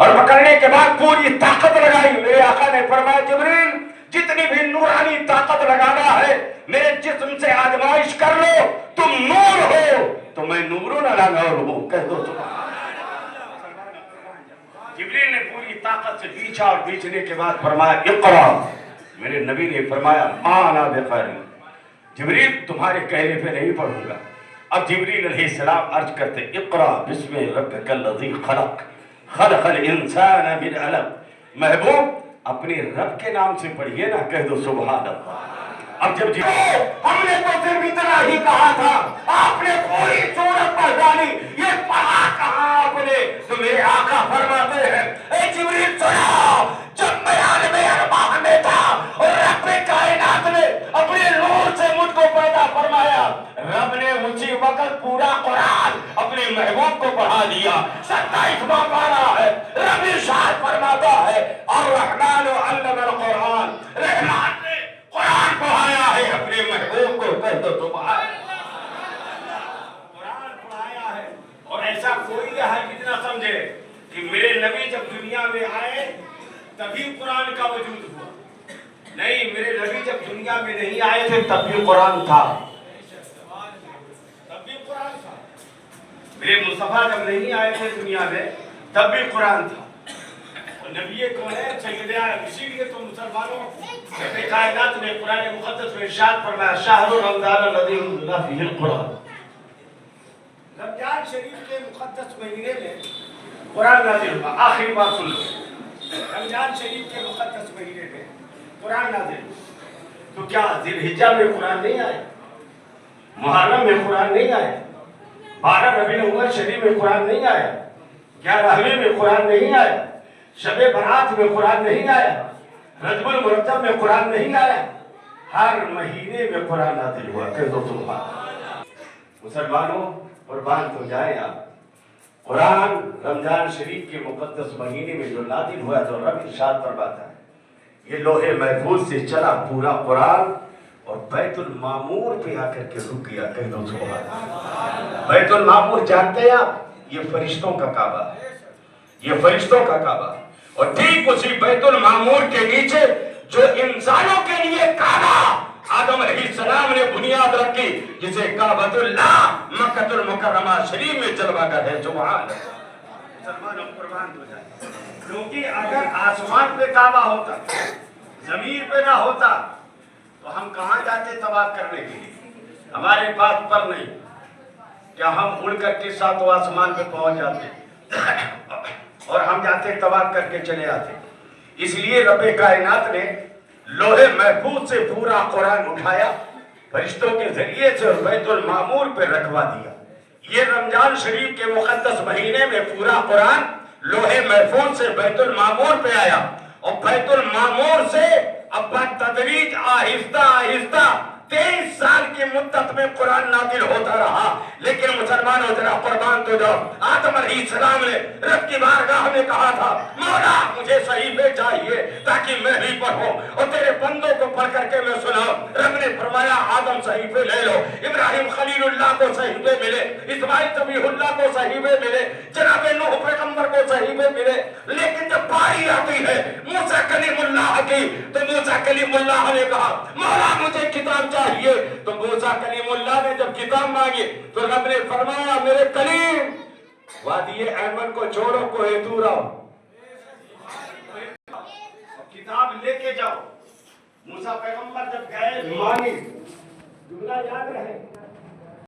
اور پکڑنے کے بعد پوری طاقت لگائی. میرے آقا نے فرمایا جبریل جتنی بھی نورانی طاقت لگانا ہے میرے جسم سے آزمائش کر لو, تم نور ہو تو میں نورون علی نور ہوں. کہہ دو جبریل نے پوری طاقت سے بیچا, اور بیچنے کے بعد فرمایا اقرا. میرے نبی نے فرمایا ما انا بقاری, جبریل تمہارے کہنے پہ نہیں پڑھوں گا. اب جبریل علیہ السلام عرض کرتے اقرا بسم ربک الذی خلق خلق الانسان من علق. محبوب اپنے رب کے نام سے پڑھیے نا. کہہ دو سبحان اللہ. اب جب ہم نے تو صرف اتنا ہی کہا تھا, آپ نے پوری سورت پڑھ ڈالی, یہ پڑھا کہاں آپ نے؟ تو میرے آقا فرماتے ہیں اے جبریل سنا, جب میں عالم ارواح میں تھا اور رب کائنات نے اپنے نور سے مجھ کو پیدا فرمایا, رب نے اسی وقت پورا قرآن اپنے محبوب کو پڑھا دیا. 27واں پارہ ہے, رب ارشاد فرماتا ہے الرحمن علم القرآن, رحمان نے قرآن پڑھایا ہے اپنے محبوب کو. کہہ دو سبحان اللہ. قرآن پڑھایا ہے, اور ایسا کوئی ہے جتنا سمجھے کہ میرے نبی جب دنیا میں آئے تبھی قرآن کا وجود ہوا. نہیں, میرے نبی جب دنیا میں نہیں آئے تھے تب بھی قرآن تھا, تب بھی قرآن تھا. میرے مصطفیٰ جب نہیں آئے تھے دنیا میں تب بھی قرآن تھا. نبی کون ہے؟ سید عالم. اسی لیے تو مسلمانوں رب کائنات نے قرآن مقدس میں ارشاد فرمایا شہر رمضان الذی انزل فیہ القرآن. رمضان شریف کے مقدس مہینے میں قرآن نازل ہوا. آخری بات سن لو, رمضان شریف کے مقدس مہینے میں قرآن نازل ہوا. تو کیا ذی الحجہ میں قرآن نہیں آئے؟ محرم میں قرآن نہیں آئے؟ 12 ربیع الاول شریف میں قرآن نہیں آیا؟ 11ویں میں قرآن نہیں آیا؟ شب برات میں قرآن نہیں آیا؟ رجب المرتب میں قرآن نہیں آیا؟ ہر مہینے میں قرآن نازل ہوا. کہہ دو سبحان اللہ. مسلمانوں قربان تو جائیں آپ, قرآن رمضان شریف کے مقدس مہینے میں جو نازل ہوا تو رب ارشاد فرماتا ہے یہ لوح محفوظ سے چلا پورا قرآن اور بیت المعمور پہ آ کر کے رک گیا. کہہ دو سبحان اللہ. بیت المعمور جانتے ہیں آپ, یہ فرشتوں کا کعبہ ہے, یہ فرشتوں کا کعبہ. اور ٹھیک اسی بیت المعمور کے نیچے جو انسانوں کے لیے کعبہ آدم علیہ السلام نے بنیاد رکھی, جسے کعبۃ اللہ مکہ المکرمہ شریف میں جلوہ گر ہے. سبحان اللہ. مسلمانوں قربان ہو جائے, کیونکہ اگر آسمان پہ کعبہ ہوتا, زمین پہ نہ ہوتا تو ہم کہاں جاتے طواف کرنے کے لیے؟ ہمارے پاس پر نہیں, کیا ہم اڑ کر کے ساتوں آسمان پہ پہنچ جاتے اور ہم جاتے طواف کر کے چلے آتے؟ اس لیے رب کائنات نے لوح محفوظ سے پورا قرآن اٹھایا, فرشتوں کے ذریعے سے اور بیت المعمور پہ رکھوا دیا. یہ رمضان شریف کے مقدس مہینے میں پورا قرآن لوح محفوظ سے بیت المعمور پہ آیا, اور بیت المعمور سے اب تدریج آہستہ آہستہ 23 سال کی مدت میں قرآن نازل ہوتا رہا. لیکن مسلمانوں ذرا قربان تو جاؤ, آدم علیہ السلام نے رب کی بارگاہ میں کہا تھا مولا مجھے صحیفے چاہیے تاکہ میں بھی پڑھوں اور تیرے بندوں کو پڑھ کر کے میں سناؤں. رب نے فرمایا آدم صحیفے لے لو, ابراہیم خلیل اللہ کو صحیفے ملے, اسماعیل ذبیح اللہ کو صحیفے ملے, جناب نوح پیغمبر کو صحیفے ملے. لیکن جب باری آتی ہے موسیٰ کلیم اللہ کی تو موسیٰ کلیم اللہ نے کہا مولا مجھے کتاب چاہیے. تو موسیٰ کلیم اللہ نے جب کتاب مانگی تو رب نے فرمایا میرے کلیم وادی ایمن کو چھوڑو, کوہ طور آؤ, کتاب لے کے جاؤ. موسیٰ پیغمبر جب گئے مانگی, جملہ یاد رہے